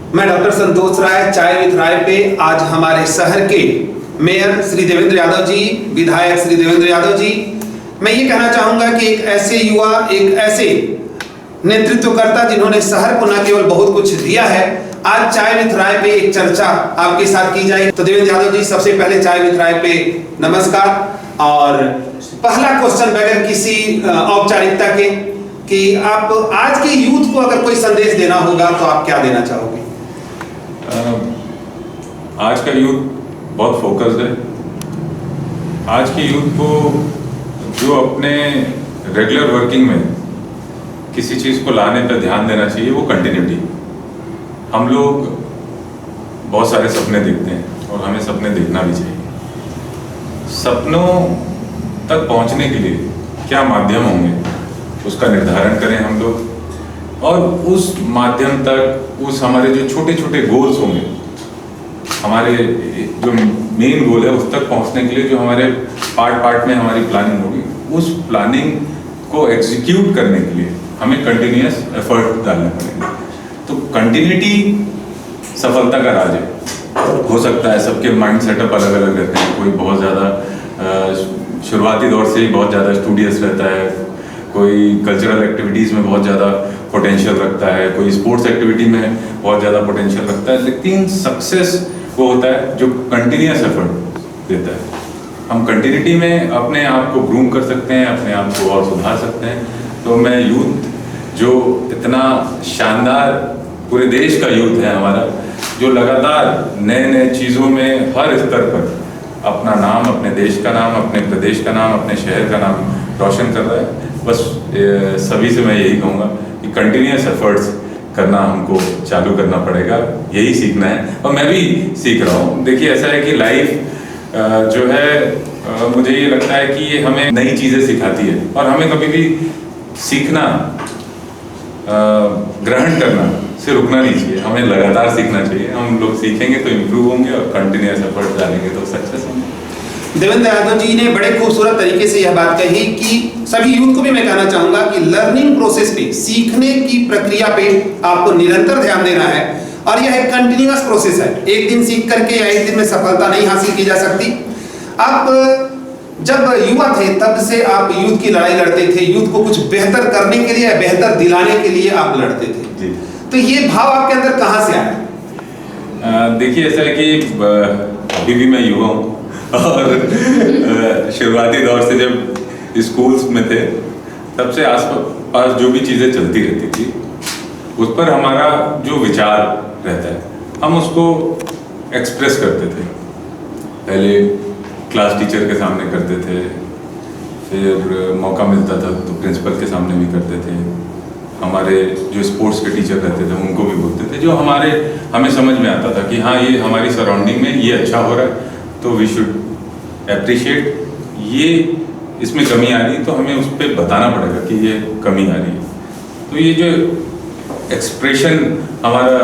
मैं डॉक्टर संतोष राय, चाय विद राय पे आज हमारे शहर के मेयर श्री देवेंद्र यादव जी, विधायक श्री देवेंद्र यादव जी, मैं ये कहना चाहूंगा कि एक ऐसे युवा, एक ऐसे नेतृत्वकर्ता जिन्होंने शहर को न केवल बहुत कुछ दिया है, आज चाय विद राय पे एक चर्चा आपके साथ की जाए। तो देवेंद्र यादव जी, सबसे पहले चाय विद राय पे नमस्कार। और पहला क्वेश्चन बगैर किसी औपचारिकता के कि आप आज के यूथ को अगर कोई संदेश देना होगा तो आप क्या देना चाहोगे? आज का यूथ बहुत फोकस्ड है। आज की यूथ को जो अपने रेगुलर वर्किंग में किसी चीज़ को लाने पर ध्यान देना चाहिए, वो कंटिन्यूटी। हम लोग बहुत सारे सपने देखते हैं और हमें सपने देखना भी चाहिए। सपनों तक पहुंचने के लिए क्या माध्यम होंगे उसका निर्धारण करें हम लोग, और उस माध्यम तक, उस हमारे जो छोटे छोटे गोल्स होंगे, हमारे जो मेन गोल है उस तक पहुंचने के लिए जो हमारे पार्ट में हमारी प्लानिंग होगी, उस प्लानिंग को एग्जीक्यूट करने के लिए हमें कंटिन्यूअस एफर्ट डालने पड़ेंगे। तो कंटिन्यूटी सफलता का राज है। हो सकता है सबके माइंड सेटअप अलग अलग रहते हैं। कोई बहुत ज़्यादा शुरुआती दौर से ही बहुत ज़्यादा स्टूडियस रहता है, कोई कल्चरल एक्टिविटीज़ में बहुत ज़्यादा पोटेंशियल रखता है, कोई स्पोर्ट्स एक्टिविटी में बहुत ज़्यादा पोटेंशियल रखता है। लेकिन सक्सेस वो होता है जो कंटिन्यूअस एफर्ट देता है। हम कंटिन्यूटी में अपने आप को ग्रूम कर सकते हैं, अपने आप को और सुधार सकते हैं। तो मैं यूथ जो इतना शानदार, पूरे देश का यूथ है हमारा, जो लगातार नए नए चीज़ों में हर स्तर पर अपना नाम, अपने देश का नाम, अपने प्रदेश का नाम, अपने शहर का नाम रोशन कर रहा है, बस सभी से मैं यही कहूँगा कि कंटिन्यूअस एफर्ट्स करना हमको चालू करना पड़ेगा। यही सीखना है और मैं भी सीख रहा हूँ। देखिए, ऐसा है कि लाइफ जो है, मुझे ये लगता है कि ये हमें नई चीज़ें सिखाती है और हमें कभी भी सीखना, ग्रहण करना से रुकना नहीं चाहिए। हमें लगातार सीखना चाहिए। हम लोग सीखेंगे तो इम्प्रूव होंगे और कंटिन्यूअस एफर्ट डालेंगे तो सक्सेस होंगे। देवेंद्र यादव जी ने बड़े खूबसूरत तरीके से यह बात कही कि सभी यूथ को भी मैं कहना चाहूंगा कि लर्निंग प्रोसेस पे, सीखने की प्रक्रिया पे आपको निरंतर ध्यान देना है और यह एक कंटिन्यूअस प्रोसेस है। एक दिन सीख करके या एक दिन में सफलता नहीं हासिल की जा सकती। आप जब युवा थे तब से आप यूथ की लड़ाई लड़ते थे, यूथ को कुछ बेहतर करने के लिए, बेहतर दिलाने के लिए आप लड़ते थे जी। तो ये भाव आपके अंदर कहाँ से आया? देखिए, ऐसा है कि अभी भी मैं युवा हूँ और शुरुआती दौर से जब स्कूल्स में थे तब से आसपास जो भी चीज़ें चलती रहती थी उस पर हमारा जो विचार रहता है हम उसको एक्सप्रेस करते थे। पहले क्लास टीचर के सामने करते थे, फिर मौका मिलता था तो प्रिंसिपल के सामने भी करते थे। हमारे जो स्पोर्ट्स के टीचर रहते थे उनको भी बोलते थे, जो हमें समझ में आता था कि हाँ, ये हमारी सराउंडिंग में ये अच्छा हो रहा है तो वी शुड अप्रिशिएट। ये इसमें कमी आ रही तो हमें उस पर बताना पड़ेगा कि ये कमी आ रही है। तो ये जो एक्सप्रेशन हमारा,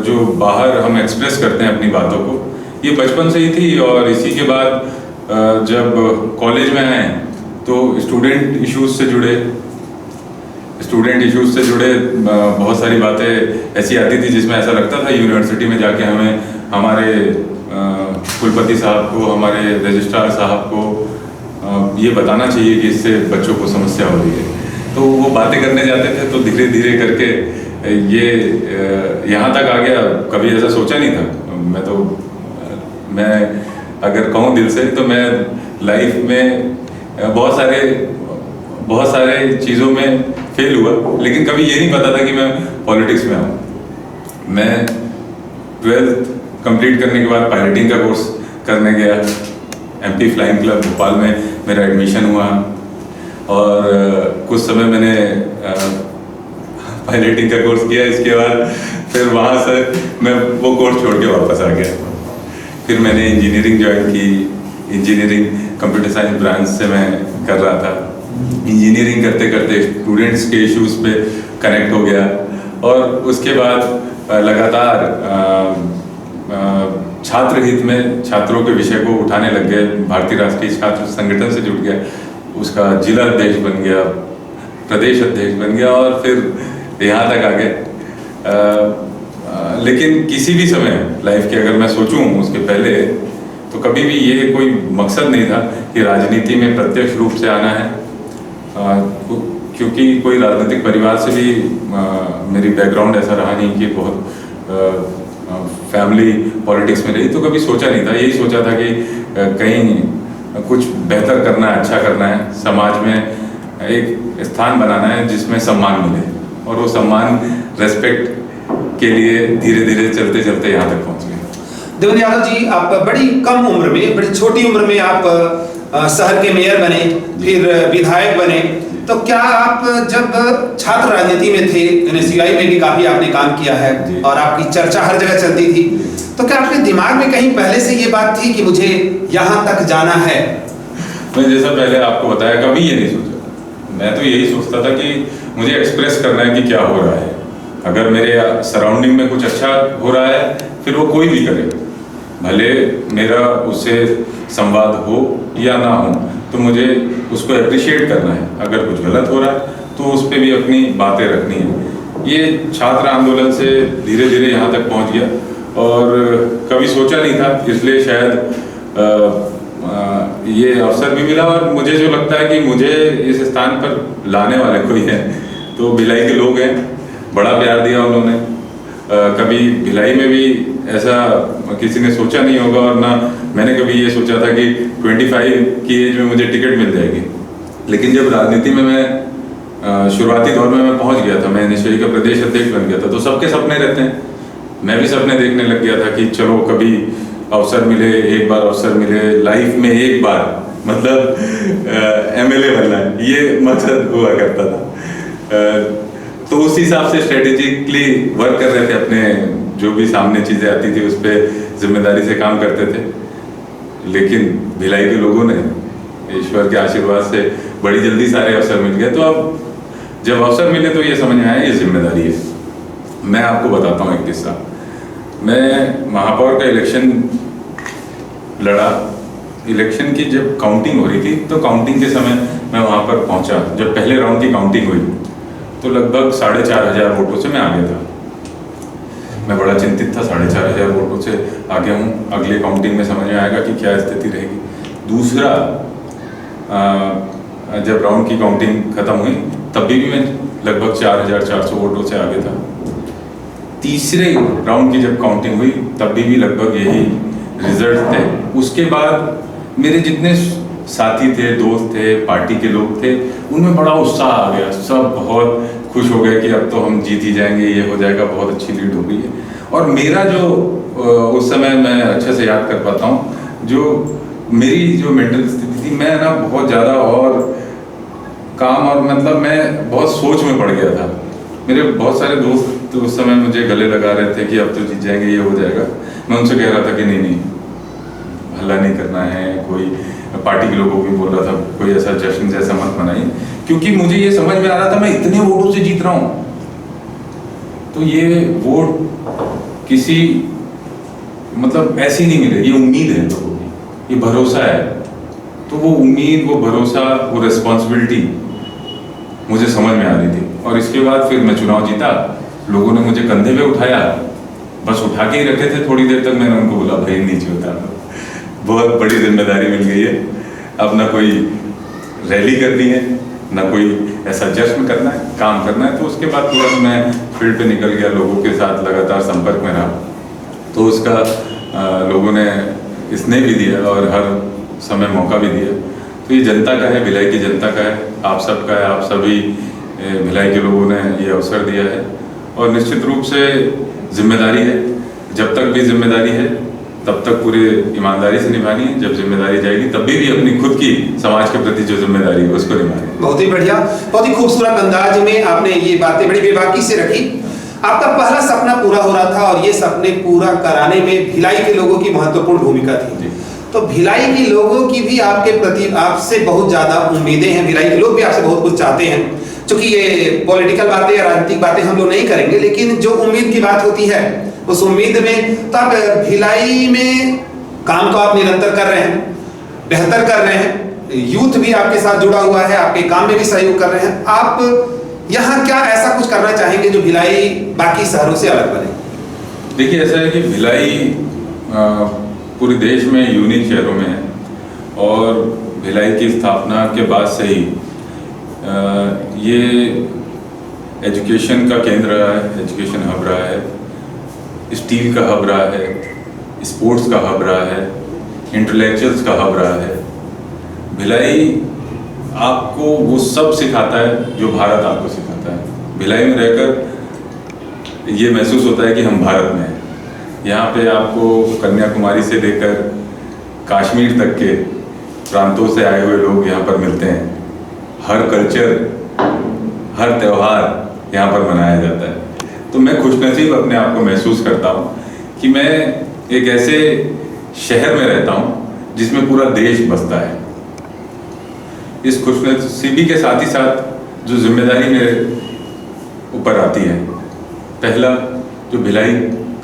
जो बाहर हम एक्सप्रेस करते हैं अपनी बातों को, ये बचपन से ही थी। और इसी के बाद जब कॉलेज में आए तो स्टूडेंट इश्यूज से जुड़े बहुत सारी बातें ऐसी आती थी जिसमें ऐसा लगता था यूनिवर्सिटी में जाके हमें हमारे कुलपति साहब को, हमारे रजिस्ट्रार साहब को ये बताना चाहिए कि इससे बच्चों को समस्या हो रही है। तो वो बातें करने जाते थे तो धीरे धीरे करके ये यहाँ तक आ गया। कभी ऐसा सोचा नहीं था। मैं अगर कहूँ दिल से तो मैं लाइफ में बहुत सारे चीज़ों में फेल हुआ, लेकिन कभी ये नहीं पता था कि मैं पॉलिटिक्स में आऊँ। मैं 12th कंप्लीट करने के बाद पायलटिंग का कोर्स करने गया। एमपी फ्लाइंग क्लब भोपाल में मेरा एडमिशन हुआ और कुछ समय मैंने पायलटिंग का कोर्स किया। इसके बाद फिर वहाँ से मैं वो कोर्स छोड़ के वापस आ गया। फिर मैंने इंजीनियरिंग ज्वाइन की। इंजीनियरिंग कंप्यूटर साइंस ब्रांच से मैं कर रहा था। इंजीनियरिंग करते करते स्टूडेंट्स के इश्यूज पे कनेक्ट हो गया और उसके बाद लगातार छात्र हित में छात्रों के विषय को उठाने लग गए। भारतीय राष्ट्रीय छात्र संगठन से जुड़ गया, उसका जिला अध्यक्ष बन गया, प्रदेश अध्यक्ष बन गया और फिर यहाँ तक आ गए। लेकिन किसी भी समय लाइफ के अगर मैं सोचूं उसके पहले, तो कभी भी ये कोई मकसद नहीं था कि राजनीति में प्रत्यक्ष रूप से आना है, क्योंकि कोई राजनीतिक परिवार से भी मेरी बैकग्राउंड ऐसा रहा नहीं कि बहुत फैमिली पॉलिटिक्स में रही, तो कभी सोचा नहीं था। यही सोचा था कि कहीं कुछ बेहतर करना है, अच्छा करना है, समाज में एक स्थान बनाना है जिसमें सम्मान मिले, और वो सम्मान रेस्पेक्ट के लिए धीरे धीरे चलते चलते यहाँ तक पहुँच गए। देवेंद्र यादव जी, आप बड़ी कम उम्र में, बड़ी छोटी उम्र में आप शहर के मेयर बने, फिर विधायक बने। तो क्या आप जब छात्र राजनीति में थे, NSUI में भी काफी आपने काम किया है और आपकी चर्चा हर जगह चलती थी, तो क्या आपके दिमाग में कहीं पहले से ये बात थी कि मुझे यहाँ तक जाना है? मैं जैसा पहले आपको बताया, कभी ये नहीं सोचा। मैं तो यही सोचता था कि मुझे एक्सप्रेस करना है कि क्या हो रहा है। अगर मेरे सराउंडिंग में कुछ अच्छा हो रहा है, फिर वो कोई भी करे, भले मेरा उससे संवाद हो या ना हो, तो मुझे उसको अप्रिशिएट करना है। अगर कुछ गलत हो रहा है तो उस पर भी अपनी बातें रखनी है। ये छात्र आंदोलन से धीरे धीरे यहाँ तक पहुँच गया, और कभी सोचा नहीं था, इसलिए शायद ये अवसर भी मिला। और मुझे जो लगता है कि मुझे इस स्थान पर लाने वाले कोई है तो भिलाई के लोग हैं। बड़ा प्यार दिया उन्होंने। कभी भिलाई में भी ऐसा किसी ने सोचा नहीं होगा, और ना मैंने कभी ये सोचा था कि 25 की एज में मुझे टिकट मिल जाएगी। लेकिन जब राजनीति में मैं शुरुआती दौर में मैं पहुंच गया था, मैं NSUI का प्रदेश अध्यक्ष बन गया था, तो सबके सपने रहते हैं। मैं भी सपने देखने लग गया था कि चलो कभी अवसर मिले, एक बार अवसर मिले लाइफ में, एक बार, मतलब MLA बनना है, ये मकसद हुआ करता था। तो उस हिसाब से स्ट्रेटेजिकली वर्क कर रहे थे, अपने जो भी सामने चीज़ें आती थी उस पर जिम्मेदारी से काम करते थे। लेकिन भिलाई के लोगों ने ईश्वर के आशीर्वाद से बड़ी जल्दी सारे अवसर मिल गए। तो अब जब अवसर मिले तो ये समझ में आया ये जिम्मेदारी है। मैं आपको बताता हूँ एक किस्सा। मैं महापौर का इलेक्शन लड़ा। इलेक्शन की जब काउंटिंग हो रही थी, तो काउंटिंग के समय मैं वहाँ पर पहुँचा। जब पहले राउंड की काउंटिंग हुई तो लगभग 4,500 वोटों से मैं आगे था। मैं बड़ा चिंतित था, 4,500 वोटों से आगे हूँ, अगले काउंटिंग में समझ में आएगा कि क्या स्थिति रहेगी। दूसरा, जब राउंड की काउंटिंग खत्म हुई तब भी मैं लगभग 4,400 वोटों से आगे था। तीसरे राउंड की जब काउंटिंग हुई तब भी लगभग यही रिजल्ट थे। उसके बाद मेरे जितने साथी थे, दोस्त थे, पार्टी के लोग थे, उनमें बड़ा उत्साह आ गया। सब बहुत खुश हो गए कि अब तो हम जीत ही जाएंगे, ये हो जाएगा, बहुत अच्छी लीड हो गई है। और मेरा जो उस समय मैं अच्छे से याद कर पाता हूँ, जो मेरी जो मेंटल स्थिति थी, मैं ना बहुत ज़्यादा और काम, और मतलब मैं बहुत सोच में पड़ गया था। मेरे बहुत सारे दोस्त तो उस समय मुझे गले लगा रहे थे कि अब तो जीत जाएंगे, ये हो जाएगा। मैं उनसे कह रहा था कि नहीं, हल्ला नहीं करना है। कोई पार्टी के लोगों को भी बोल रहा था कोई ऐसा जश्न जैसा मत मनाइए, क्योंकि मुझे ये समझ में आ रहा था मैं इतने वोटों से जीत रहा हूँ, तो ये वोट किसी मतलब ऐसी नहीं मिले, ये उम्मीद है लोगों की, ये भरोसा है। तो वो उम्मीद, वो भरोसा, वो रिस्पॉन्सिबिलिटी मुझे समझ में आ रही थी। और इसके बाद फिर मैं चुनाव जीता। लोगों ने मुझे कंधे पे उठाया, बस उठा के ही रखे थे। थोड़ी देर तक मैंने उनको बोला भाई नीचे उतार दो, बहुत बड़ी जिम्मेदारी मिल गई है। अब ना कोई रैली करनी है, ना कोई ऐसा जश्न करना है, काम करना है। तो उसके बाद तुरंत मैं फील्ड पे निकल गया, लोगों के साथ लगातार संपर्क में रहा। तो उसका लोगों ने स्नेह भी दिया और हर समय मौका भी दिया। तो ये जनता का है, भिलाई की जनता का है, आप सबका है। आप सभी भिलाई के लोगों ने ये अवसर दिया है, और निश्चित रूप से जिम्मेदारी है। जब तक भी जिम्मेदारी है तब तक पूरी ईमानदारी से निभानी है। जब जिम्मेदारी जाएगी तब भी अपनी खुद की समाज के प्रति जो जिम्मेदारी है उसको निभानी है। बहुत ही बढ़िया, बहुत ही खूबसूरत अंदाज में आपने ये बातें बड़ी बेबाकी से रखी। आपका पहला सपना पूरा हो रहा था, और ये सपने पूरा कराने में भिलाई के लोगों की महत्वपूर्ण भूमिका थी। तो भिलाई के लोगों की भी आपके प्रति, आपसे बहुत ज्यादा उम्मीदें हैं। भिलाई के लोग भी आपसे बहुत कुछ चाहते हैं। क्योंकि ये पॉलिटिकल बातें या राजनीतिक बातें हम लोग नहीं करेंगे, लेकिन जो उम्मीद की बात होती है उस उम्मीद में, तो आप भिलाई में काम को आप निरंतर कर रहे हैं, बेहतर कर रहे हैं। यूथ भी आपके साथ जुड़ा हुआ है, आपके काम में भी सहयोग कर रहे हैं। आप यहाँ क्या ऐसा कुछ करना चाहेंगे जो भिलाई बाकी शहरों से अलग बने? देखिए, ऐसा है कि भिलाई पूरे देश में यूनिक शहरों में है, और भिलाई की स्थापना के बाद से ही ये एजुकेशन का केंद्र रहा है, एजुकेशन हब रहा है, स्टील का हब रहा है, स्पोर्ट्स का हब रहा है, इंटेलेक्चुअल्स का हब रहा है। भिलाई आपको वो सब सिखाता है जो भारत आपको सिखाता है। भिलाई में रहकर ये महसूस होता है कि हम भारत में हैं। यहाँ पे आपको कन्याकुमारी से लेकर कश्मीर तक के प्रांतों से आए हुए लोग यहाँ पर मिलते हैं। हर कल्चर, हर त्यौहार यहाँ पर मनाया जाता है। तो मैं खुशनसीब अपने आप को महसूस करता हूँ कि मैं एक ऐसे शहर में रहता हूँ जिसमें पूरा देश बसता है। इस खुशनसीबी के साथ ही साथ जो जिम्मेदारी मेरे ऊपर आती है, पहला जो भिलाई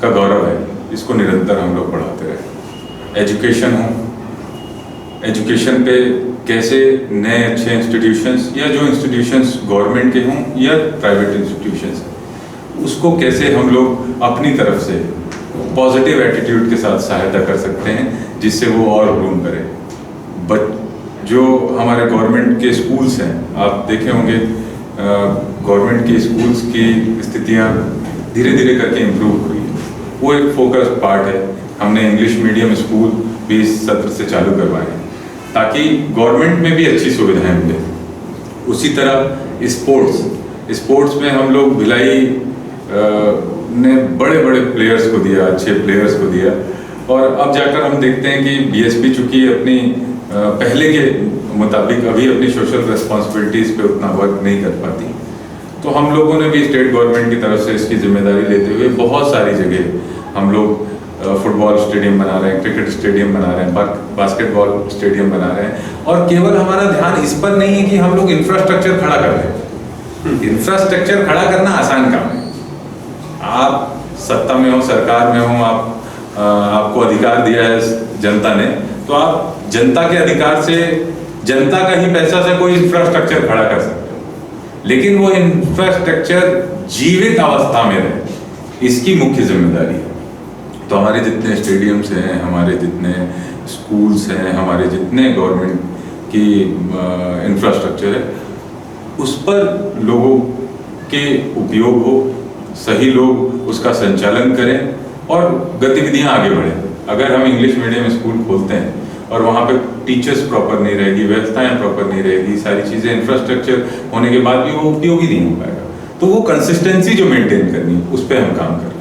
का गौरव है, इसको निरंतर हम लोग बढ़ाते रहे। एजुकेशन हो, एजुकेशन पे कैसे नए अच्छे इंस्टीट्यूशंस या जो इंस्टीट्यूशंस गवर्नमेंट के हों या प्राइवेट इंस्टीट्यूशंस, उसको कैसे हम लोग अपनी तरफ से पॉजिटिव एटीट्यूड के साथ सहायता कर सकते हैं जिससे वो और ग्रूम करें। बट जो हमारे गवर्नमेंट के स्कूल्स हैं, आप देखे होंगे गवर्नमेंट के स्कूल्स की स्थितियाँ धीरे धीरे करके इम्प्रूव हो रही है। वो एक फोकस पार्ट है। हमने इंग्लिश मीडियम स्कूल भी इस सत्र से चालू करवाए हैं ताकि गवर्नमेंट में भी अच्छी सुविधाएं मिले। उसी तरह स्पोर्ट्स में हम लोग भिलाई ने बड़े बड़े प्लेयर्स को दिया, अच्छे प्लेयर्स को दिया, और अब जाकर हम देखते हैं कि बीएसपी चूँकि अपनी पहले के मुताबिक अभी अपनी सोशल रिस्पॉन्सिबिलिटीज़ पे उतना वर्क नहीं कर पाती, तो हम लोगों ने भी स्टेट गवर्नमेंट की तरफ से इसकी जिम्मेदारी लेते हुए बहुत सारी जगह हम लोग फुटबॉल स्टेडियम बना रहे हैं, क्रिकेट स्टेडियम बना रहे हैं, बास्केटबॉल स्टेडियम बना रहे हैं। और केवल हमारा ध्यान इस पर नहीं है कि हम लोग इंफ्रास्ट्रक्चर खड़ा कर लें। इंफ्रास्ट्रक्चर खड़ा करना आसान काम है। आप सत्ता में हो, सरकार में हो, आपको अधिकार दिया है जनता ने, तो आप जनता के अधिकार से, जनता का ही पैसा से कोई इंफ्रास्ट्रक्चर खड़ा कर सकते हो, लेकिन वो इंफ्रास्ट्रक्चर जीवित अवस्था में रहे, इसकी मुख्य जिम्मेदारी है। तो हमारे जितने स्टेडियम्स हैं, हमारे जितने स्कूल्स हैं, हमारे जितने गवर्नमेंट की इंफ्रास्ट्रक्चर है, उस पर लोगों के उपयोग हो, सही लोग उसका संचालन करें और गतिविधियां आगे बढ़ें। अगर हम इंग्लिश मीडियम स्कूल खोलते हैं और वहाँ पे टीचर्स प्रॉपर नहीं रहेगी, व्यवस्थाएं प्रॉपर नहीं रहेगी, सारी चीज़ें इंफ्रास्ट्रक्चर होने के बाद भी वो उपयोगी नहीं हो पाएगा। तो वो कंसिस्टेंसी जो मेंटेन करनी है, उस पर हम काम कर रहे हैं।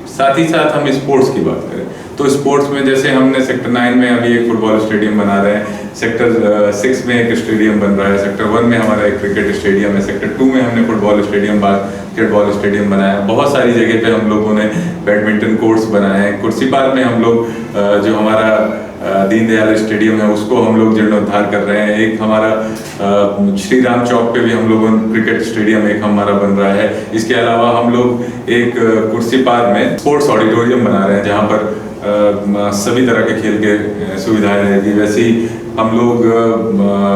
साथ ही साथ हम स्पोर्ट्स की बात करें तो स्पोर्ट्स में जैसे हमने सेक्टर 9 में अभी एक फुटबॉल स्टेडियम बना रहे हैं, सेक्टर 6 में एक स्टेडियम बन रहा है, सेक्टर 1 में हमारा एक क्रिकेट स्टेडियम है, सेक्टर 2 में हमने फुटबॉल स्टेडियम, बास्केटबॉल स्टेडियम बनाया। बहुत सारी जगह पे हम लोगों ने बैडमिंटन कोर्ट्स बनाए हैं। कुर्सी पार्क में हम लोग जो हमारा दीनदयाल स्टेडियम है उसको हम लोग जीर्णोद्धार कर रहे हैं। एक हमारा श्री राम चौक पे भी हम लोगों क्रिकेट स्टेडियम एक हमारा बन रहा है। इसके अलावा हम लोग एक कुर्सी पार्क में स्पोर्ट्स ऑडिटोरियम बना रहे हैं जहाँ पर सभी तरह के खेल के सुविधाएं रहेगी। वैसे ही हम लोग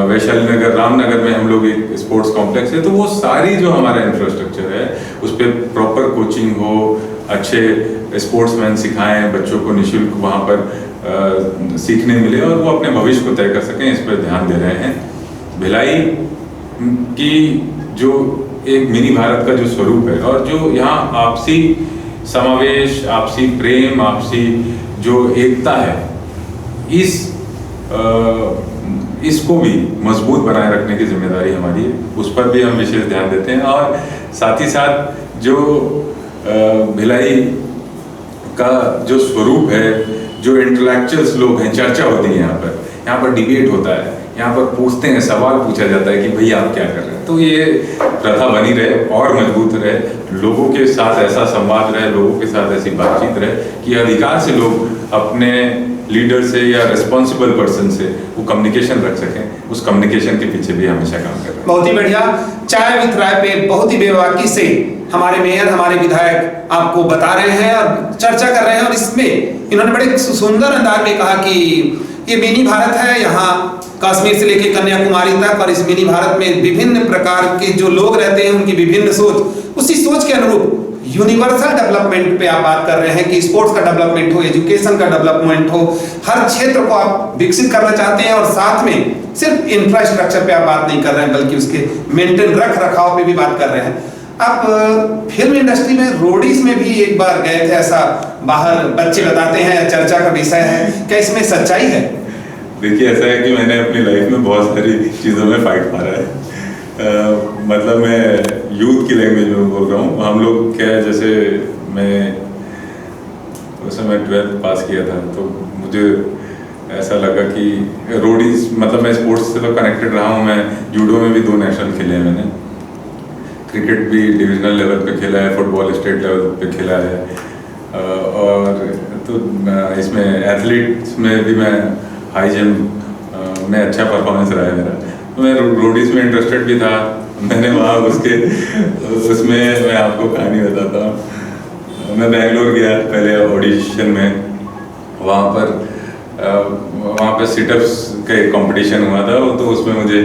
वैशाली नगर, रामनगर में हम लोग एक स्पोर्ट्स कॉम्प्लेक्स है। तो वो सारी जो हमारा इंफ्रास्ट्रक्चर है उस पर प्रॉपर कोचिंग हो, अच्छे स्पोर्ट्समैन सिखाएं, बच्चों को निःशुल्क वहाँ पर सीखने मिले और वो अपने भविष्य को तय कर सकें, इस पर ध्यान दे रहे हैं। भिलाई की जो एक मिनी भारत का जो स्वरूप है और जो यहाँ आपसी समावेश, आपसी प्रेम, आपसी जो एकता है, इसको भी मजबूत बनाए रखने की जिम्मेदारी हमारी है। उस पर भी हम विशेष ध्यान देते हैं। और साथ ही साथ जो भिलाई का जो स्वरूप है, जो इंटेलेक्चुअल्स लोग हैं, चर्चा होती है यहाँ पर डिबेट होता है, यहाँ पर पूछते हैं, सवाल पूछा जाता है कि भाई आप क्या कर रहे हैं। तो ये प्रथा बनी रहे और मजबूत रहे, लोगों के साथ ऐसा संवाद रहे, लोगों के साथ ऐसी बातचीत रहे कि अधिकार से लोग अपने लीडर से या रिस्पॉन्सिबल पर्सन से वो कम्युनिकेशन रख सकें। उस कम्युनिकेशन के पीछे भी हमेशा काम कर रहे हैं। बहुत ही बढ़िया। चाय विद राय पे बहुत ही बेबाकी से हमारे मेयर, हमारे विधायक आपको बता रहे हैं और चर्चा कर रहे हैं, और इसमें इन्होंने बड़े सुंदर अंदाज में कहा कि ये मिनी भारत है, यहाँ कश्मीर से लेकर कन्याकुमारी तक, और इस मिनी भारत में विभिन्न प्रकार के जो लोग रहते हैं उनकी विभिन्न सोच, उसी सोच के अनुरूप यूनिवर्सल डेवलपमेंट पे आप बात कर रहे हैं कि स्पोर्ट्स का डेवलपमेंट हो, एजुकेशन का डेवलपमेंट हो, हर क्षेत्र को आप विकसित करना चाहते हैं और साथ में सिर्फ इंफ्रास्ट्रक्चर पे आप बात नहीं कर रहे हैं बल्कि उसके मेंटेन रख रखाव पे भी बात कर रहे हैं। आप फिल्म इंडस्ट्री में रोडीज में भी एक बार गए थे, ऐसा बाहर बच्चे बताते हैं, चर्चा का विषय है, क्या इसमें सच्चाई है? देखिए, ऐसा है कि मैंने अपनी लाइफ में बहुत सारी चीज़ों में फाइट मारा है। मतलब मैं यूथ की लैंग्वेज में बोल रहा हूँ। हम लोग क्या है, जैसे मैं उस समय 12th पास किया था तो मुझे ऐसा लगा कि रोडीज, मतलब मैं स्पोर्ट्स से तो कनेक्टेड रहा हूँ। मैं जूडो में भी 2 नेशनल खेले हैं मैंने, क्रिकेट भी डिविजनल लेवल पे खेला है, फुटबॉल स्टेट लेवल पे खेला है, और तो इसमें एथलीट्स में भी मैं हाई जंप में अच्छा परफॉर्मेंस रहा है मेरा। तो मैं रोडीज में इंटरेस्टेड भी था। मैंने वहाँ उसमें मैं आपको कहानी बताता हूँ। मैं बेंगलोर गया पहले ऑडिशन में, वहाँ पर सिटअप्स का एक कंपटीशन हुआ था, तो उसमें मुझे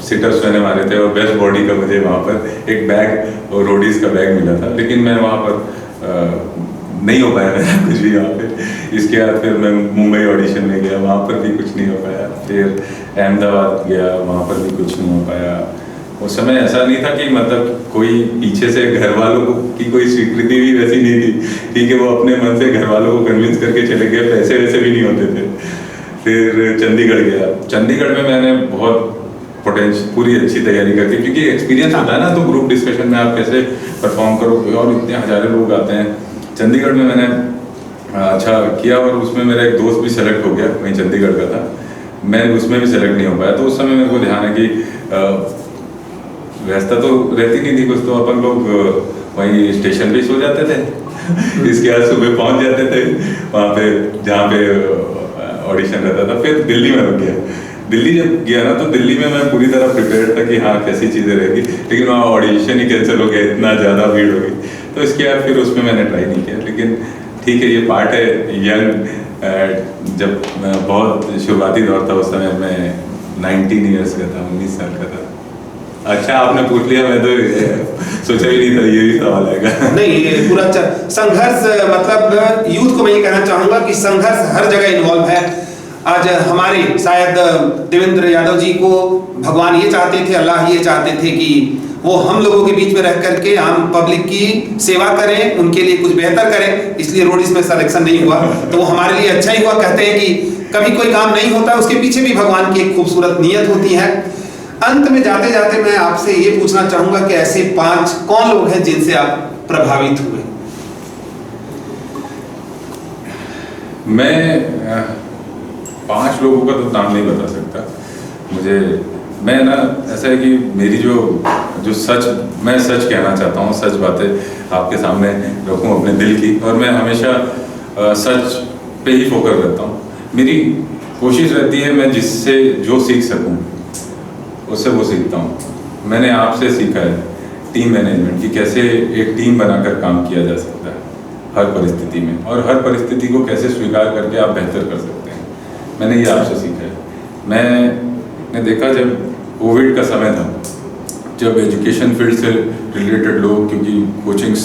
सिटअप्स मैंने मारे थे और बेस्ट बॉडी का मुझे वहाँ पर एक बैग और रोडीज का बैग मिला था। लेकिन मैं वहाँ पर नहीं हो पाया मेरा कुछ भी वहाँ पे। इसके बाद फिर मैं मुंबई ऑडिशन में गया, वहाँ पर भी कुछ नहीं हो पाया। फिर अहमदाबाद गया, वहाँ पर भी कुछ नहीं हो पाया। उस समय ऐसा नहीं था कि मतलब कोई पीछे से घर वालों की कोई स्वीकृति भी वैसी नहीं थी। ठीक है, वो अपने मन से घर वालों को कन्विंस करके चले गए, पैसे वैसे भी नहीं होते थे। फिर चंडीगढ़ गया। चंडीगढ़ में मैंने बहुत पूरी अच्छी तैयारी करके, क्योंकि एक्सपीरियंस होता है ना, तो ग्रुप डिस्कशन में आप कैसे परफॉर्म करोगे, और इतने हजारों लोग आते हैं। चंडीगढ़ में मैंने अच्छा किया और उसमें मेरा एक दोस्त भी सेलेक्ट हो गया, वहीं चंडीगढ़ का था। मैं उसमें भी सेलेक्ट नहीं हो पाया। तो उस समय मेरे को ध्यान है कि व्यवस्था तो रहती नहीं थी कुछ, तो अपन लोग वहीं स्टेशन पे सो जाते थे। इसके बाद सुबह पहुंच जाते थे वहाँ पे जहाँ पे ऑडिशन रहता था। फिर दिल्ली में रुक गया। दिल्ली जब गया ना, तो दिल्ली में मैं पूरी तरह प्रिपेयर्ड था कि हाँ कैसी चीज़ें रहेगी, लेकिन वहाँ ऑडिशन ही कैंसिल हो गया, इतना ज़्यादा भीड़ हो गई। तो इसके बाद फिर उसमें मैंने ट्राई नहीं किया। लेकिन ठीक है, ये पार्ट है यंग। जब बहुत शुरुआती दौर था, उस समय मैं 19 ईयर्स का था, 19 साल का था। अच्छा, आपने पूछ लिया, मैं तो सोचा ही नहीं था ये भी सवाल आएगा। नहीं, ये पूरा संघर्ष, मतलब यूथ को मैं ये कहना चाहूंगा कि संघर्ष हर जगह इन्वॉल्व है। आज हमारे शायद देवेंद्र यादव जी को भगवान ये चाहते थे, अल्लाह ये चाहते थे कि वो हम लोगों के बीच में रह करके आम पब्लिक की सेवा करें, उनके लिए कुछ बेहतर करें, इसलिए रोडीज में सिलेक्शन नहीं हुआ। तो वो हमारे लिए अच्छा ही हुआ। कहते हैं कि कभी कोई काम नहीं होता, उसके पीछे भी भगवान की एक खूबसूरत नीयत होती है। अंत में जाते जाते मैं आपसे ये पूछना चाहूंगा कि ऐसे 5 कौन लोग हैं जिनसे आप प्रभावित हुए? मैं 5 लोगों का तो नाम नहीं बता सकता मुझे। मैं ना, ऐसा है कि मेरी जो सच, मैं सच कहना चाहता हूँ, सच बातें आपके सामने रखूँ अपने दिल की, और मैं हमेशा सच पे ही फोकस रहता हूँ। मेरी कोशिश रहती है मैं जिससे जो सीख सकूँ उससे वो सीखता हूँ। मैंने आपसे सीखा है टीम मैनेजमेंट की, कैसे एक टीम बनाकर काम किया जा सकता है हर परिस्थिति में, और हर परिस्थिति को कैसे स्वीकार करके आप बेहतर कर सकते हैं। मैंने ये आपसे सीखा है। मैंने देखा जब कोविड का समय था, जब एजुकेशन फील्ड से रिलेटेड लोग, क्योंकि कोचिंग्स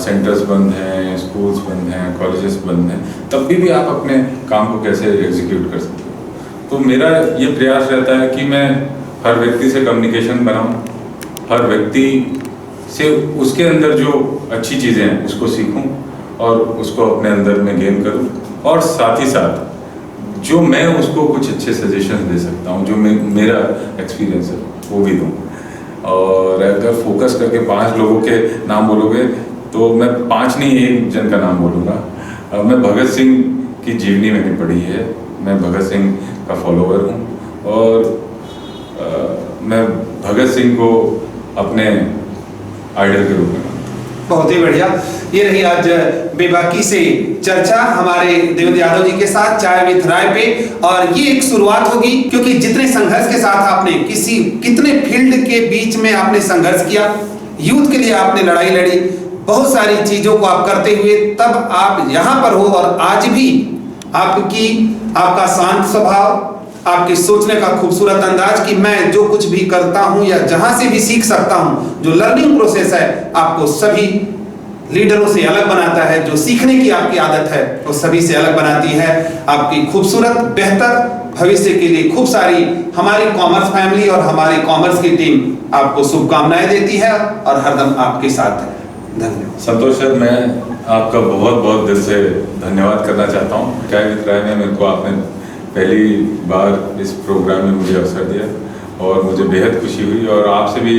सेंटर्स बंद हैं, स्कूल्स बंद हैं, कॉलेजेस बंद हैं, तब भी आप अपने काम को कैसे एग्जीक्यूट कर सकते हो। तो मेरा ये प्रयास रहता है कि मैं हर व्यक्ति से कम्युनिकेशन बनाऊं, हर व्यक्ति से उसके अंदर जो अच्छी चीज़ें हैं उसको सीखूं और उसको अपने अंदर में गेन करूं, और साथ ही साथ जो मैं उसको कुछ अच्छे सजेशन दे सकता हूं, जो मेरा एक्सपीरियंस है वो भी दूं। और अगर फोकस करके 5 लोगों के नाम बोलोगे तो मैं 5 नहीं, 1 जन का नाम बोलूँगा। मैं भगत सिंह की जीवनी मैंने पढ़ी है, मैं भगत सिंह का फॉलोवर हूँ, और मैं भगत सिंह को अपने आइडल के रूप में। बहुत ही बढ़िया। ये रही आज बेबाकी से चर्चा हमारे देवेंद्र यादव जी के साथ चाय विद राय पे, और ये एक शुरुआत होगी, क्योंकि जितने संघर्ष के साथ आपने कितने फील्ड के बीच में आपने संघर्ष किया, यूथ के लिए आपने लड़ाई लड़ी, बहुत सारी चीजों को आप करते हुए तब आप यहाँ पर हो, और आज भी आपका शांत स्वभाव, आपके सोचने का खूबसूरत अंदाज कि मैं जो कुछ भी करता हूं या जहां से भी सीख सकता हूं, जो लर्निंग प्रोसेस है, आपको सभी लीडरों से अलग बनाता है, जो सीखने की आपकी आदत है वो सभी से अलग बनाती है। आपकी खूबसूरत बेहतर भविष्य के लिए खूब सारी हमारी कॉमर्स फैमिली और हमारी कॉमर्स की टीम आपको शुभकामनाएं देती है और हरदम आपके साथ है। धन्यवाद। संतोष सर, मैं आपका बहुत बहुत दिल से धन्यवाद करना चाहता हूँ। चाय विद राय में मेरे को आपने पहली बार इस प्रोग्राम में मुझे अवसर दिया और मुझे बेहद खुशी हुई। और आपसे भी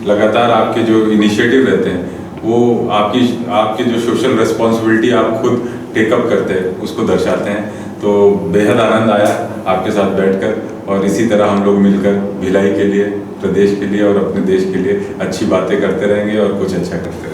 लगातार आपके जो इनिशिएटिव रहते हैं वो आपकी जो सोशल रिस्पॉन्सिबिलिटी आप खुद टेकअप करते हैं उसको दर्शाते हैं। तो बेहद आनंद आया आपके साथ बैठकर और इसी तरह हम लोग मिलकर भिलाई के लिए, प्रदेश के लिए और अपने देश के लिए अच्छी बातें करते रहेंगे और कुछ अच्छा करते रहेंगे।